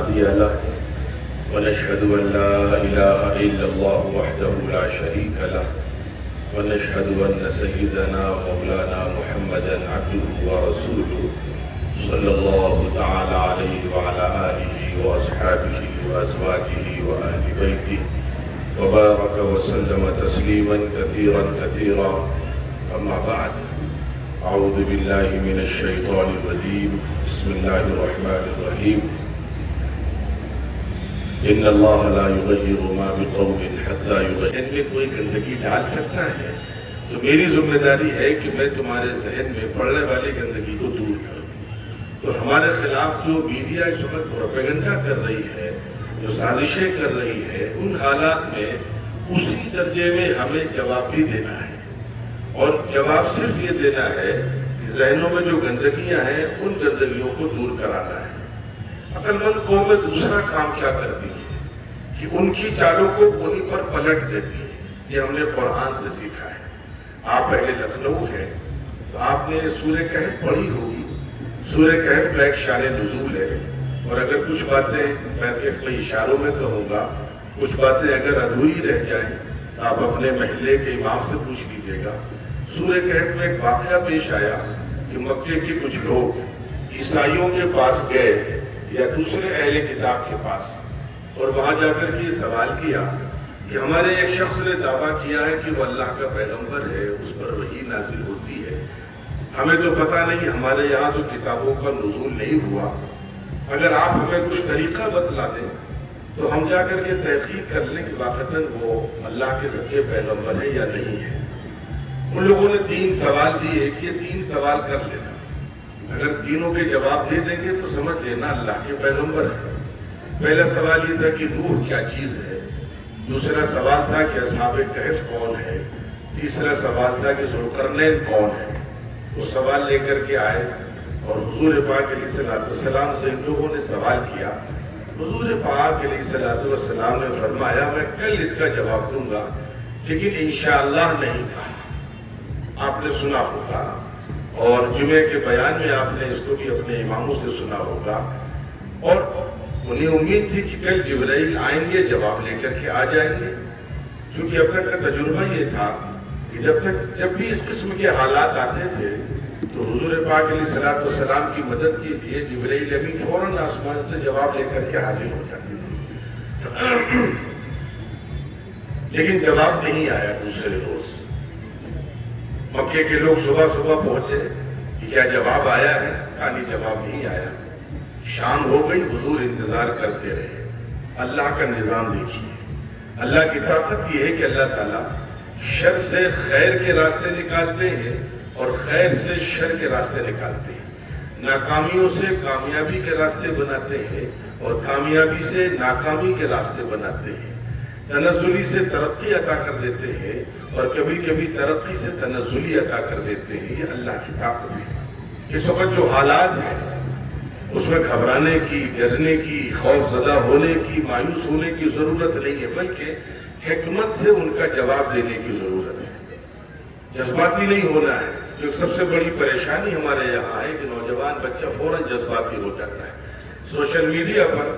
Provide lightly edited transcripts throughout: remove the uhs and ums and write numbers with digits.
هادي له ونشهد أن لا إله إلا الله وحده لا شريك له ونشهد أن سيدنا مولانا محمدا عبده ورسوله صلى الله تعالى عليه وعلى آله وأصحابه وأزواجه وأهل بيته وبارك وسلم تسليما كثيرا كثيرا. أما بعد، أعوذ بالله من الشيطان الرجيم. بسم الله الرحمن الرحيم. إن الله لا يغير ما بقوم حتى يغير. ان میں کوئی گندگی ڈال سکتا ہے تو میری ذمہ داری ہے کہ میں تمہارے ذہن میں پڑنے والی گندگی کو دور کروں. تو ہمارے خلاف جو میڈیا اس وقت پروپیگنڈا کر رہی ہے، جو سازشیں کر رہی ہے، ان حالات میں اسی درجے میں ہمیں جواب بھی دینا ہے. اور جواب صرف یہ دینا ہے کہ ذہنوں میں جو گندگیاں ہیں ان گندگیوں کو دور کرانا ہے. عقل مند قومیں دوسرا کام کیا کرتی ہیں کہ ان کی چالوں کو انہی پر پلٹ دیتی ہیں. یہ ہم نے قرآن سے سیکھا ہے. آپ پہلے لکھنؤ ہیں تو آپ نے سورہ کہف پڑھی ہوگی. سورہ کہف کا ایک شان نزول ہے، اور اگر کچھ باتیں میں اشاروں میں کہوں گا، کچھ باتیں اگر ادھوری رہ جائیں تو آپ اپنے محلے کے امام سے پوچھ لیجیے گا. سورہ کہف میں ایک واقعہ پیش آیا کہ مکے کے کچھ لوگ عیسائیوں کے پاس گئے یا دوسرے اہل کتاب کے پاس، اور وہاں جا کر کے یہ سوال کیا کہ ہمارے ایک شخص نے دعویٰ کیا ہے کہ وہ اللہ کا پیغمبر ہے، اس پر وحی نازل ہوتی ہے. ہمیں تو پتہ نہیں، ہمارے یہاں تو کتابوں کا نزول نہیں ہوا. اگر آپ ہمیں کچھ طریقہ بتلا دیں تو ہم جا کر کے تحقیق کر لیں کہ واقعتاً وہ اللہ کے سچے پیغمبر ہیں یا نہیں ہیں. ان لوگوں نے 3 سوال دیے کہ یہ 3 سوال کر لینا. اگر تینوں کے جواب دے دیں گے تو سمجھ لینا اللہ کے پیغمبر ہیں. پہلا سوال یہ تھا کہ روح کیا چیز ہے. دوسرا سوال تھا کہ اصحاب کہف کون ہے. تیسرا سوال تھا کہ ذوالقرنین کون ہے. وہ سوال لے کر کے آئے اور حضور پاک علیہ السلام سے ان لوگوں نے سوال کیا. حضور پاک علیہ السلام نے فرمایا میں کل اس کا جواب دوں گا، لیکن انشاءاللہ نہیں کہا. آپ نے سنا ہوگا، اور جمعے کے بیان میں آپ نے اس کو بھی اپنے اماموں سے سنا ہوگا. اور انہیں امید تھی کہ کل جبرائیل آئیں گے، جواب لے کر کے آ جائیں گے. کیونکہ اب تک کا تجربہ یہ تھا کہ جب بھی اس قسم کے حالات آتے تھے تو حضور پاک علیہ السلام کی مدد کے لیے جبرائیل امین فوراً آسمان سے جواب لے کر کے حاضر ہو جاتے تھے. لیکن جواب نہیں آیا. دوسرے روز مکے کے لوگ صبح پہنچے کہ کیا جواب آیا ہے؟ نہیں، جواب نہیں آیا. شام ہو گئی، حضور انتظار کرتے رہے. اللہ کا نظام دیکھیے. اللہ کی طاقت یہ ہے کہ اللہ تعالیٰ شر سے خیر کے راستے نکالتے ہیں اور خیر سے شر کے راستے نکالتے ہیں. ناکامیوں سے کامیابی کے راستے بناتے ہیں اور کامیابی سے ناکامی کے راستے بناتے ہیں. تنزلی سے ترقی عطا کر دیتے ہیں اور کبھی کبھی ترقی سے تنزلی عطا کر دیتے ہیں. یہ اللہ کی طاقت ہے. اس وقت جو حالات ہیں اس میں گھبرانے کی، ڈرنے کی، خوف زدہ ہونے کی، مایوس ہونے کی ضرورت نہیں ہے، بلکہ حکمت سے ان کا جواب دینے کی ضرورت ہے. جذباتی نہیں ہونا ہے. جو سب سے بڑی پریشانی ہمارے یہاں ہے کہ نوجوان بچہ فوراً جذباتی ہو جاتا ہے. سوشل میڈیا پر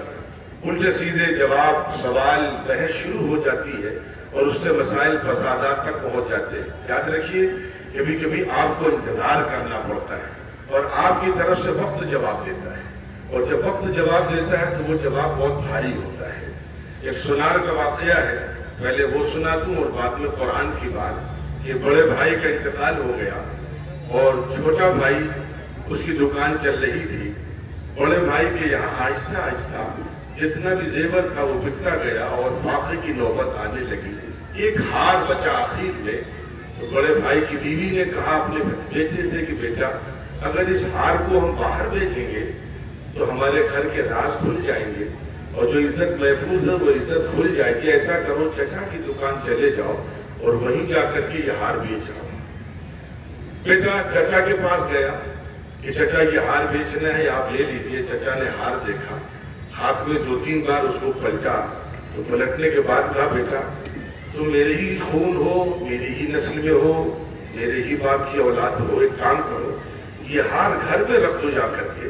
الٹے سیدھے جواب، سوال، بحث شروع ہو جاتی ہے اور اس سے مسائل فسادات تک پہنچ جاتے ہیں. یاد رکھیے کبھی کبھی آپ کو انتظار کرنا پڑتا ہے اور آپ کی طرف سے وقت جواب دیتا ہے، اور جب وقت جواب دیتا ہے تو وہ جواب بہت بھاری ہوتا ہے. ایک سونار کا واقعہ ہے، پہلے وہ سنا دوں اور بعد میں قرآن کی بات. کہ بڑے بھائی کا انتقال ہو گیا اور چھوٹا بھائی اس کی دکان چل رہی تھی. بڑے بھائی کے یہاں آہستہ آہستہ جتنا بھی زیور تھا وہ بکتا گیا اور واقعے کی نوبت آنے لگی. ایک ہار بچا آخر میں. تو بڑے بھائی کی بیوی نے کہا اپنے بیٹے سے کہ بیٹا اگر اس ہار کو ہم باہر بیچیں گے تو ہمارے گھر کے راز کھل جائیں گے اور جو عزت محفوظ ہے وہ عزت کھل جائے گی. ایسا کرو چچا کی دکان چلے جاؤ اور وہیں جا کر کے یہ ہار بیچ آؤ. بیٹا چچا کے پاس گیا کہ چچا یہ ہار بیچنا ہے، آپ لے لیجئے. چچا نے ہار دیکھا، ہاتھ میں 2-3 بار اس کو پلٹا. تو پلٹنے کے بعد کہا بیٹا تم میرے ہی خون ہو، میری ہی نسل میں ہو، میرے ہی باپ کی اولاد ہو. ایک کام کرو، یہ ہار گھر میں رکھ دو جا کر کے،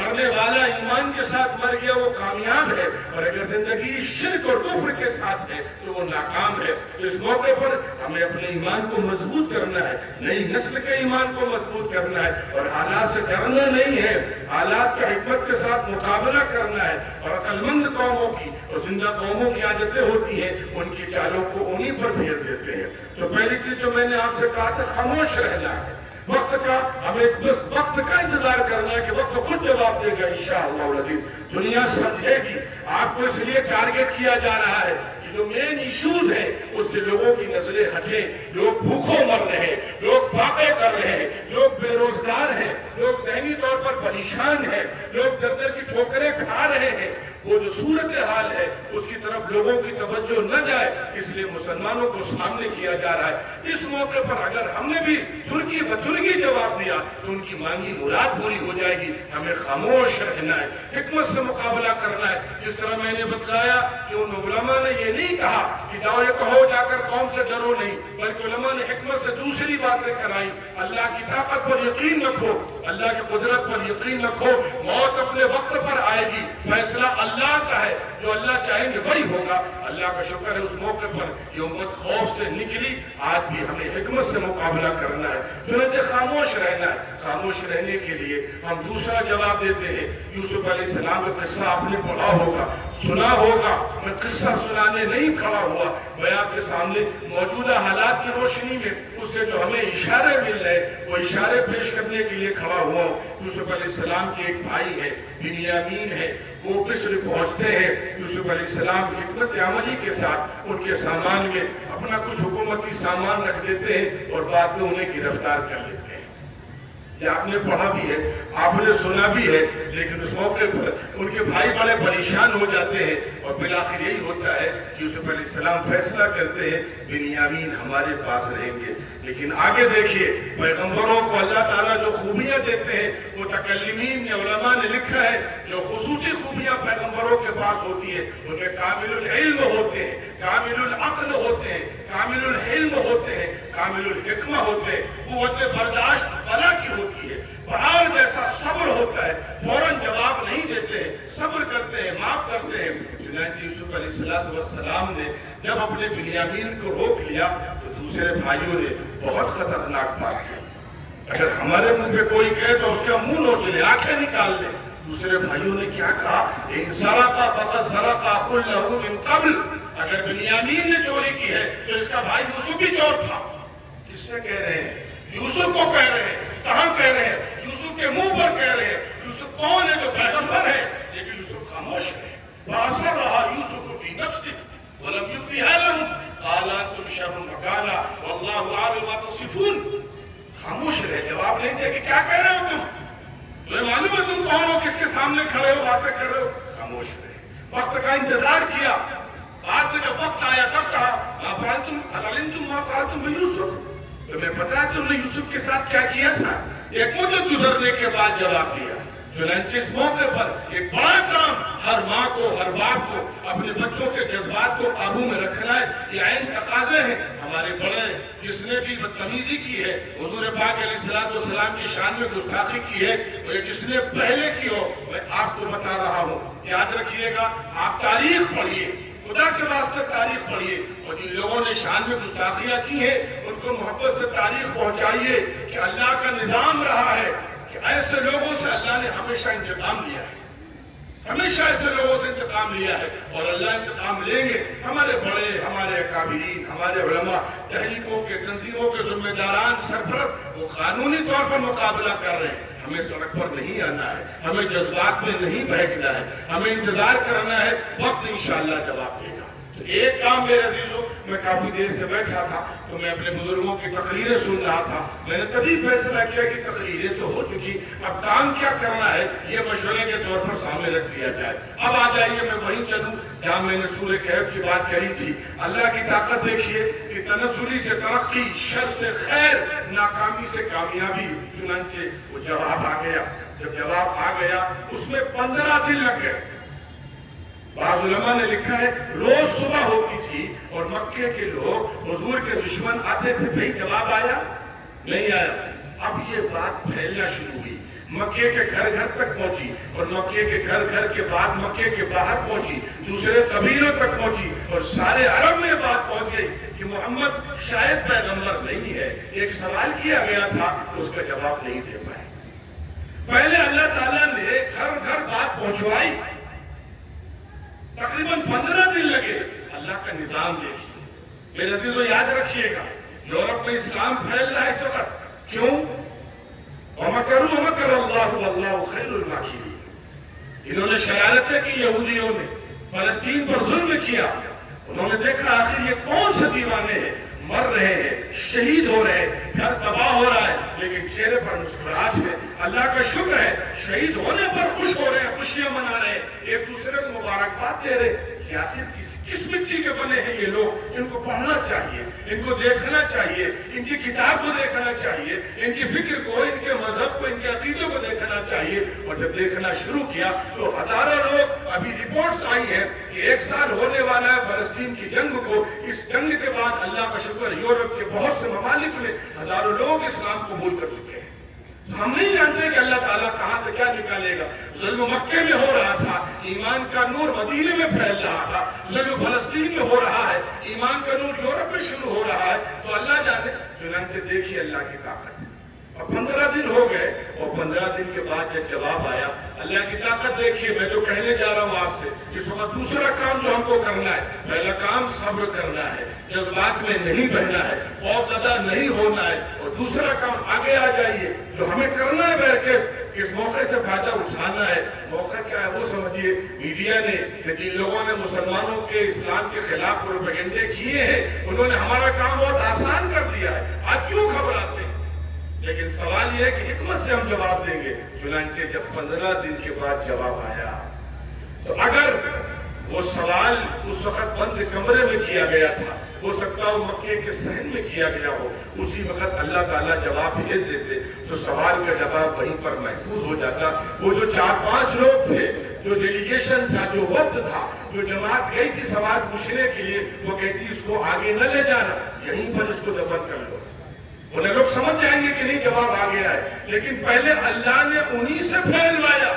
مرنے والا ایمان کے ساتھ مر گیا وہ کامیاب ہے، اور اگر زندگی شرک اور کفر کے ساتھ ہے تو وہ ناکام ہے۔ تو اس موقع پر ہمیں اپنے ایمان کو مضبوط کرنا ہے، نئی نسل کے ایمان کو مضبوط کرنا ہے، اور حالات سے ڈرنا نہیں ہے، حالات کا حکمت کے ساتھ مقابلہ کرنا ہے۔ اور عقل مند قوموں کی اور زندہ قوموں کی عادتیں ہوتی ہیں، ان کی چالوں کو انہی پر پھیر دیتے ہیں۔ تو پہلی چیز جو میں نے آپ سے کہا تھا، خاموش رہنا ہے۔ وقت کا ہمیں بس وقت کا انتظار کرنا ہے کہ وقت خود جواب دے گا انشاءاللہ العزیز۔ دنیا سمجھے گی، آپ کو اس لیے ٹارگٹ کیا جا رہا ہے کہ جو مین ایشوز ہیں اس سے لوگوں کی نظریں ہٹیں۔ لوگ بھوکوں مر رہے ہیں، لوگ فاقے کر رہے ہیں، لوگ بے روزگار ہیں، لوگ ذہنی طور پر پریشان ہیں، لوگ در در کی ٹھوکریں کھا رہے ہیں۔ وہ جو صورتحال ہے اس کی طرف لوگوں کی توجہ نہ جائے، اس لیے مسلمانوں کو سامنے کیا جا رہا ہے۔ اس موقع پر اگر ہم نے بھی ترکی بترکی جواب دیا تو ان کی مانگی مراد پوری ہو جائے گی۔ ہمیں خاموش رہنا ہے، حکمت سے مقابلہ کرنا ہے۔ جس طرح میں نے بتلایا کہ ان علماء نے یہ نہیں کہا کہ جاؤ یہ کہو جا کر قوم سے ڈرو نہیں، بلکہ علماء نے حکمت سے دوسری باتیں کرائی۔ اللہ کی طاقت پر یقین رکھو، اللہ کی قدرت پر یقین رکھو، موت اپنے وقت پر آئے گی، فیصلہ اللہ کا ہے، جو اللہ چاہیں گے وہی ہوگا۔ اللہ کا شکر ہے اس موقع پر یہ امت خوف سے نکلی۔ آج بھی ہمیں حکمت سے مقابلہ کرنا ہے، چنانچہ خاموش رہنا ہے۔ خاموش رہنے کے لیے ہم دوسرا جواب دیتے ہیں۔ یوسف علیہ السلام کا قصہ آپ نے پڑھا ہوگا، سنا ہوگا۔ میں قصہ سنانے نہیں کھڑا ہوا، میں آپ کے سامنے موجودہ حالات کی روشنی میں اس سے جو ہمیں اشارے مل رہے وہ اشارے پیش کرنے کے لیے کھڑا ہوا ہوں۔ یوسف علیہ السلام کے ایک بھائی ہے، بنیامین ہے، وہ مصر پہنچتے ہیں۔ یوسف علیہ السلام حکمت عملی کے ساتھ ان کے سامان میں اپنا کچھ حکومتی سامان رکھ دیتے ہیں اور بعد میں انہیں گرفتار کر لیتے ہیں۔ یہ آپ نے پڑھا بھی ہے، آپ نے سنا بھی ہے، لیکن اس موقع پر ان کے بھائی بڑے پریشان ہو جاتے ہیں، اور بالآخر یہی ہوتا ہے کہ یوسف علیہ السلام فیصلہ کرتے ہیں بنیامین ہمارے پاس رہیں گے۔ لیکن آگے دیکھیے، پیغمبروں کو اللہ تعالیٰ جو خوبیاں دیتے ہیں، متکلمین نے، علماء نے لکھا ہے، جو خصوصی خوبیاں پیغمبروں کے پاس ہوتی ہیں ان میں کامل العلم ہوتے ہیں، کامل العقل ہوتے ہیں، کامل الحلم ہوتے ہیں، کامل الحکمہ ہوتے ہیں، قوت برداشت بلا کی ہوتی ہے، پہاڑ جیسا صبر ہوتا ہے، فوراً جواب نہیں دیتے ہیں، صبر کرتے ہیں، معاف کرتے ہیں۔ چنانچہ یوسف علیہ السلام نے جب اپنے بنیامین کو روک لیا تو دوسرے بھائیوں نے بہت خطرناک بات کی۔ اگر ہمارے منہ پہ کوئی کہے تو اس کا منہ نوچ لے، آنکھیں نکال لے۔ دوسرے بھائیوں نے کیا کہا؟ ان سرق فقد سرق اخ له من قبل، اگر بنیامین نے چوری کی ہے تو اس کا بھائی یوسف بھی چور تھا۔ کس سے کہہ رہے ہیں؟ یوسف کو کہہ رہے ہیں۔ کہاں کہہ رہے ہیں؟ یوسف کے منہ پر کہہ رہے ہیں۔ یوسف کون ہے؟ جو پیغمبر ہے، لیکن یوسف خاموش ہے۔ فَأَسَرَّهَا يُوسُفُ فِي نَفْسِهِ وَلَمْ يُبْدِهَا لَهُمْ قَالَ أَنْتُمْ شَرٌّ مَكَانًا وَاللَّهُ أَعْلَمُ مَا تَصِفُونَ۔ خاموش رہے، جواب نہیں دے کہ کیا کہہ رہے ہو تم، تمہیں معلوم ہے تم کون ہو، کس کے سامنے کھڑے ہو، باتیں کر رہے ہو۔ خاموش رہے، وقت کا انتظار کیا۔ بعد میں جب وقت آیا تب کہا مَا فَعَلْتُمْ هَلْ عَلِمْتُمْ مَا فَعَلْتُمْ بِيُوسُفَ، تمہیں پتا ہے تم نے یوسف کے ساتھ کیا کیا تھا؟ ایک مدت گزرنے کے بعد جواب دیا۔ چنانچہ اس موقع پر ایک بڑا کام ہر ماں کو، ہر باپ کو اپنے بچوں کے جذبات کو قابو میں رکھنا ہے۔ یہ عین تقاضے ہیں۔ ہمارے بڑے جس نے بھی بدتمیزی کی ہے، حضور پاک علیہ السلام کی شان میں گستاخی کی ہے، اور جس نے پہلے کی ہو، میں آپ کو بتا رہا ہوں، یاد رکھیے گا، آپ تاریخ پڑھیے، خدا کے واسطے تاریخ پڑھیے، اور جن لوگوں نے شان میں گستاخیاں کی ہیں ان کو محبت سے تاریخ پہنچائیے کہ اللہ کا نظام رہا ہے کہ ایسے لوگوں سے اللہ نے ہمیشہ انتقام لیا ہے، ہمیشہ ایسے لوگوں سے انتقام لیا ہے، اور اللہ انتقام لیں گے۔ ہمارے بڑے، ہمارے اکابرین، ہمارے علماء، تحریکوں کے، تنظیموں کے ذمہ داران، سرپرست، وہ قانونی طور پر مقابلہ کر رہے ہیں۔ ہمیں سڑک پر نہیں آنا ہے، ہمیں جذبات میں نہیں بہکنا ہے، ہمیں انتظار کرنا ہے، وقت انشاءاللہ جواب دے گا۔ تو ایک کام میرے عزیزوں، میں کافی دیر سے بیٹھا تھا تو میں اپنے بزرگوں کی تقریریں سن رہا تھا، میں نے تبھی فیصلہ کیا کہ تقریریں تو ہو چکی، اب کام کیا کرنا ہے یہ مشورے کے طور پر سامنے رکھ دیا جائے۔ اب آ جائیے میں وہیں چلوں جہاں میں نے سورہ کہف کی بات کری تھی۔ اللہ کی طاقت دیکھیے کہ تنزلی سے ترقی، شر سے خیر، ناکامی سے کامیابی۔ چنانچہ وہ جواب آ گیا۔ جب جواب آ گیا اس میں 15 دن لگ گئے۔ بعض علماء نے لکھا ہے روز صبح ہوتی تھی اور مکے کے لوگ، حضور کے دشمن آتے تھے، بھئی جواب آیا؟ نہیں آیا۔ اب یہ بات پھیلنا شروع ہوئی، مکے کے گھر گھر تک پہنچی اور مکے کے گھر گھر کے بعد مکے کے باہر پہنچی، دوسرے قبیلوں تک پہنچی اور سارے عرب میں بات پہنچ گئی کہ محمد شاید پیغمبر نہیں ہے۔ ایک سوال کیا گیا تھا، اس کا جواب نہیں دے پائے۔ پہلے اللہ تعالیٰ نے گھر گھر بات پہنچوائی، تقریباً 15 دن لگے۔ اللہ کا نظام دیکھیے میرے عزیزو، یاد رکھیے گا، یورپ میں اسلام پھیل رہا ہے اس وقت، کیوں؟ وَمَكَرُوا وَمَكَرَ اللَّهُ وَاللَّهُ خَيْرُ الْمَاكِرِينَ۔ انہوں نے شرارتیں کی، یہودیوں نے فلسطین پر ظلم کیا۔ انہوں نے دیکھا آخر یہ کون سے دیوانے ہیں، مر رہے ہیں، شہید ہو رہے ہیں، گھر تباہ ہو رہا ہے، لیکن چہرے پر مسکراہٹ ہے۔ اللہ کا شکر ہے، شہید ہونے پر خوش ہو رہے ہیں، خوشیاں منا رہے ہیں، ایک دوسرے کو مبارکباد دے رہے ہیں۔ کہ آخر کس مٹی کے بنے ہیں یہ لوگ؟ ان کو پڑھنا چاہیے، ان کو دیکھنا چاہیے، ان کی کتاب کو دیکھنا چاہیے، ان کی فکر کو، ان کے مذہب کو، ان کے عقیدوں کو دیکھنا چاہیے۔ اور جب دیکھنا شروع کیا تو ہزاروں لوگ، ابھی رپورٹس آئی ہیں کہ 1 سال ہونے والا ہے فلسطین کی جنگ کو، اس جنگ کے بعد اللہ کا شکر یورپ کے بہت سے ممالک میں ہزاروں لوگ اسلام قبول کر چکے ہیں۔ ہم نہیں جانتے کہ اللہ تعالیٰ کہاں سے کیا نکالے گا۔ ظلم مکے میں ہو رہا تھا، ایمان کا نور مدینے میں پھیل رہا تھا۔ ظلم فلسطین میں ہو رہا ہے، ایمان کا نور یورپ میں شروع ہو رہا ہے، تو اللہ جانے۔ چنانچہ دیکھیے اللہ کی طاقت۔ اور 15 دن ہو گئے اور 15 دن کے بعد جب جواب آیا، اللہ کی طاقت دیکھیے۔ میں جو کہنے جا رہا ہوں آپ سے، اس وقت دوسرا کام جو ہم کو کرنا ہے، پہلا کام صبر کرنا ہے، جذبات میں نہیں بہنا ہے، خوف زدہ نہیں ہونا ہے، اور دوسرا کام آگے آ جائیے جو ہمیں کرنا ہے بیٹھ کے، اس موقع سے فائدہ اٹھانا ہے۔ موقع کیا ہے وہ سمجھیے۔ میڈیا نے کہ جن لوگوں نے مسلمانوں کے اسلام کے خلاف پروپیگنڈے کیے ہیں، انہوں نے ہمارا کام بہت آسان کر دیا ہے۔ آج کیوں گھبراتے ہیں؟ لیکن سوال یہ ہے کہ حکمت سے ہم جواب دیں گے۔ چنانچہ جب 15 دن کے بعد جواب آیا تو اگر وہ سوال اس وقت بند کمرے میں کیا گیا تھا، ہو سکتا ہو مکے کے صحن میں کیا گیا ہو، اسی وقت اللہ تعالیٰ جواب بھیج دیتے تو سوال کا جواب وہیں پر محفوظ ہو جاتا۔ وہ جو 4-5 لوگ تھے، جو ڈیلیگیشن تھا، جو وقت تھا، جو جماعت گئی تھی سوال پوچھنے کے لیے، وہ کہتی اس کو آگے نہ لے جانا، یہیں پر اس کو دفن کر لو۔ انہیں لوگ سمجھ جائیں گے کہ نہیں جواب آ گیا ہے، لیکن پہلے اللہ نے انہی سے پھیلوایا،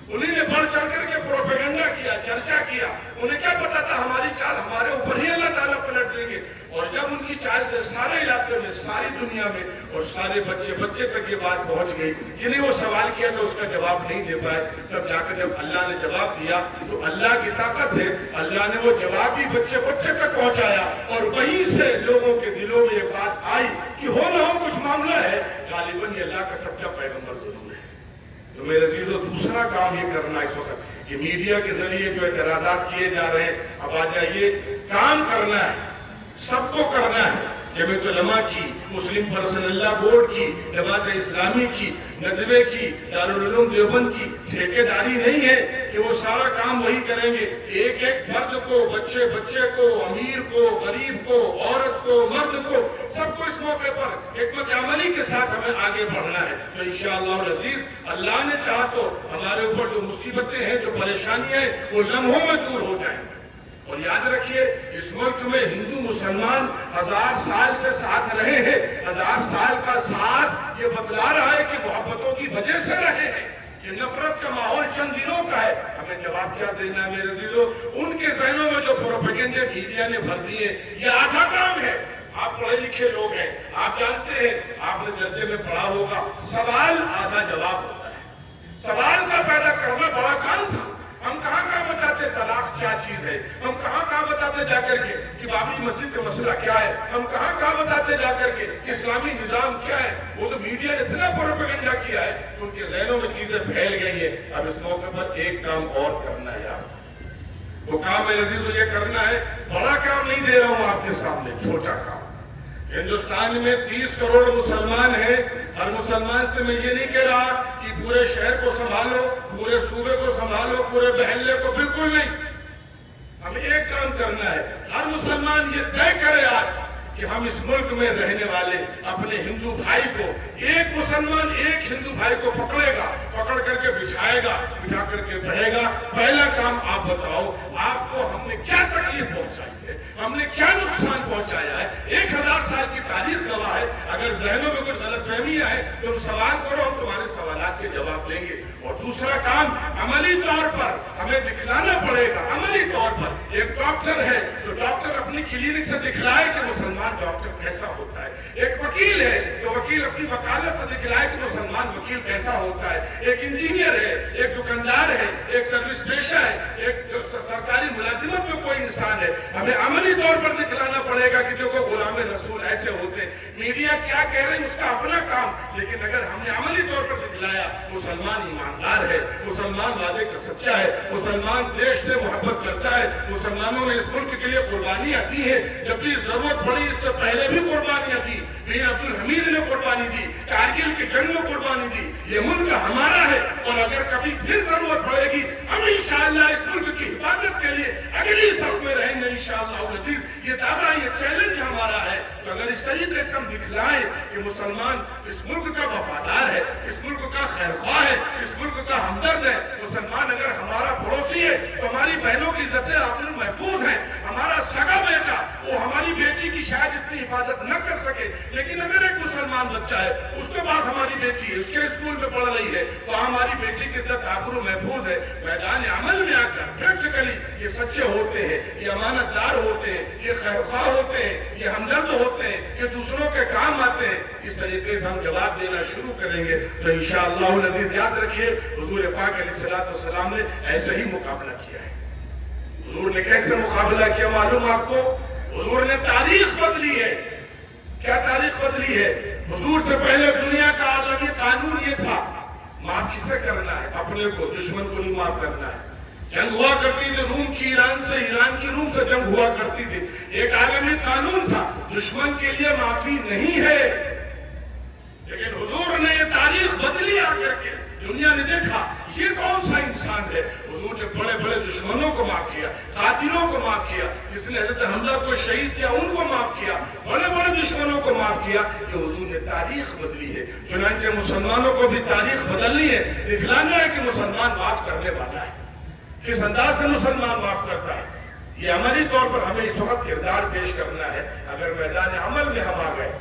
انہی نے بڑھ چڑھ کر کے پروپیگنڈا کیا، چرچا کیا۔ انہیں کیا پتا تھا ہماری چال ہمارے اوپر ہی اللہ تعالیٰ پلٹ دیں گے۔ اور جب ان کی چال سے سارے علاقے میں، ساری دنیا میں اور سارے بچے تک یہ بات پہنچ گئی کہ نہیں، وہ سوال کیا تھا اس کا جواب نہیں دے پائے، تب جا کر جب اللہ نے جواب دیا تو اللہ کی طاقت ہے، اللہ نے وہ جواب بھی بچے تک پہنچایا، اور وہیں سے لوگوں کے دلوں میں یہ بات آئی کہ ہو نہ ہو کچھ معاملہ ہے، غالباً یہ اللہ کا سچا پیغمبر ضرور ہے۔ تو میرے عزیزو، دوسرا کام یہ کرنا اس وقت کہ میڈیا کے ذریعے جو اعتراضات کیے جا رہے ہیں، اب آ جائیے، کام کرنا ہے، سب کو کرنا ہے۔ جمعیت علماء کی، مسلم پرسنل لا بورڈ کی، جماعت اسلامی کی، ندوے کی، دارالعلوم دیوبند کی ٹھیکیداری نہیں ہے کہ وہ سارا کام وہی کریں گے۔ ایک ایک فرد کو، بچے کو، امیر کو، غریب کو، عورت کو، مرد کو، سب کو اس موقع پر حکمت عملی کے ساتھ ہمیں آگے بڑھنا ہے۔ تو انشاءاللہ العزیز اللہ نے چاہا تو ہمارے اوپر جو مصیبتیں ہیں، جو پریشانیاں ہیں، وہ لمحوں میں دور ہو جائیں گے۔ اور یاد رکھیے، اس ملک میں ہندو مسلمان 1000 سال سے ساتھ رہے ہیں۔ 1000 سال کا ساتھ یہ بتلا رہا ہے کہ محبتوں کی وجہ سے رہے ہیں۔ یہ نفرت کا ماحول چند دنوں کا ہے، ہمیں جواب کیا دینا ہے میرے عزیزو؟ ان کے ذہنوں میں جو پروپیگنڈے میڈیا نے بھر دیے، یہ آدھا کام ہے۔ آپ پڑھے لکھے لوگ ہیں، آپ جانتے ہیں، آپ نے درجے میں پڑھا ہوگا، سوال آدھا جواب ہوتا ہے۔ سوال کا پیدا کرنا بڑا کام تھا۔ ہم کہاں بتاتے طلاق کیا چیز ہے، ہم کہاں بتاتے جا کر کے کہ بابری مسجد کا مسئلہ کیا ہے، ہم کہاں بتاتے جا کر کے اسلامی نظام کیا ہے۔ وہ تو میڈیا نے اتنا پروپیگنڈا کیا ہے کہ ان کے ذہنوں میں چیزیں پھیل گئی ہیں۔ اب اس موقع پر ایک کام اور کرنا ہے آپ، وہ کام میرے عزیزو یہ کرنا ہے، بڑا کام نہیں دے رہا ہوں آپ کے سامنے، چھوٹا کام۔ ہندوستان میں 30 کروڑ مسلمان ہیں۔ ہر مسلمان سے میں یہ نہیں کہہ رہا کہ پورے شہر کو سنبھالو، پورے صوبے کو سنبھالو، پورے محلے کو، بالکل نہیں۔ ہمیں ایک کام کرنا ہے، ہر مسلمان یہ طے کرے آج کہ ہم اس ملک میں رہنے والے اپنے ہندو بھائی کو، ایک مسلمان ایک ہندو بھائی کو پکڑے گا، پکڑ کر کے بٹھائے گا، بٹھا کر کے کہے گا، پہلا کام آپ بتاؤ، آپ کو ہم نے کیا تکلیف پہنچائی ہے، ہم نے کیا نقصان پہنچایا ہے۔ 1000 سال کی تاریخ گواہ ہے۔ اگر ذہنوں میں کوئی غلط فہمیاں ہے تو تم سوال کرو، ہم تمہارے سوالات عملی طور پر ہمیں دکھلانا پڑے گا. عملی طور پر ایک ڈاکٹر ہے تو ڈاکٹر اپنی کلینک سے دکھلائے کہ مسلمان ڈاکٹر کیسا ہوتا ہے. ایک وکیل ہے تو وکیل اپنی وکالت سے دکھلائے کہ مسلمان وکیل کیسا ہوتا ہے. ایک انجینئر ہے, ایک دکاندار ہے, ایک سروس پیشہ ہے, ایک سرکاری ملازمت میں کوئی انسان ہے, ہمیں عملی طور پر دکھلانا پڑے گا کہ دیکھو غلام رسول ایسے ہوتے ہیں. میڈیا کیا کہہ رہے ہیں اس کا اپنا کام, لیکن اگر ہم نے عملی طور پر دکھلایا مسلمان ایماندار ہے, مسلمان وعدے کا سچا ہے, مسلمان دیش سے محبت کرتا ہے, مسلمانوں نے اس ملک کے لیے قربانیاں دی ہیں, جب بھی ضرورت پڑی اس سے پہلے بھی قربانیاں دی, ویر عبد الحمید نے قربانی دی, کارگل کی جنگ میں قربانی دی. یہ ملک ہمارا ہے اور اگر کبھی پھر ضرورت پڑے گی ہم انشاءاللہ اس ملک کی حفاظت کے لیے اگلی صف میں رہیں گے انشاءاللہ العزیز. یہ دعویٰ, یہ چیلنج ہمارا ہے. تو اگر اس طریقے سے ہم دکھلائیں کہ مسلمان اس ملک کا وفادار ہے, اس ملک کا خیرخواہ ہے, اس ملک کا ہمدرد ہے, مسلمان اگر ہمارا پڑوسی ہے تو ہماری بہنوں کی عزتیں آبرو محفوظ ہیں. ہمارا سگا بیٹا وہ ہماری بیٹی کی شاید اتنی حفاظت نہ کر سکے, لیکن اگر ایک مسلمان بچہ ہے, اس کے پاس ہماری بیٹی ہے, اس کے اسکول میں پڑھ رہی ہے, تو ہماری بیٹی کی عزت آبرو محفوظ ہے. میدان عمل میں آ کر پریکٹیکلی یہ سچے ہوتے ہیں, یہ امانت دار ہوتے ہیں, یہ خیرخواہ ہوتے ہیں, یہ ہمدرد ہوتے ہیں, یہ دوسروں کے کام آتے ہیں. اس طریقے سے ہم جواب دینا شروع کریں گے تو انشاءاللہ العزیز یاد رکھیے حضور پاک علیہ السلام نے ایسے ہی مقابلہ کیا ہے. حضور نے کیسے مقابلہ کیا معلوم آپ کو؟ حضور نے تاریخ بدلی ہے. کیا تاریخ بدلی ہے؟ حضور سے پہلے دنیا کا عالمی قانون یہ تھا, معاف کسے کرنا ہے؟ اپنے کو, دشمن کو نہیں معاف کرنا ہے. جنگ ہوا کرتی تھی روم کی ایران سے, ایران کی روم سے جنگ ہوا کرتی تھی. ایک عالمی قانون تھا, دشمن کے لیے معافی نہیں ہے. لیکن حضور نے یہ تاریخ بدلی آ کر کے, دنیا نے دیکھا یہ کون سا انسان ہے. حضور نے بڑے بڑے دشمنوں کو معاف کیا, قاتلوں کو معاف کیا, جس نے حضرت حمزہ کو شہید کیا ان کو معاف کیا, بڑے بڑے دشمنوں کو معاف کیا. یہ حضور نے تاریخ بدلی ہے. چنانچہ مسلمانوں کو بھی تاریخ بدلنی ہے, دکھلانا ہے کہ مسلمان معاف کرنے والا ہے, کس انداز سے مسلمان معاف کرتا ہے. یہ عملی طور پر ہمیں اس وقت کردار پیش کرنا ہے. اگر میدان عمل میں ہم آ گئے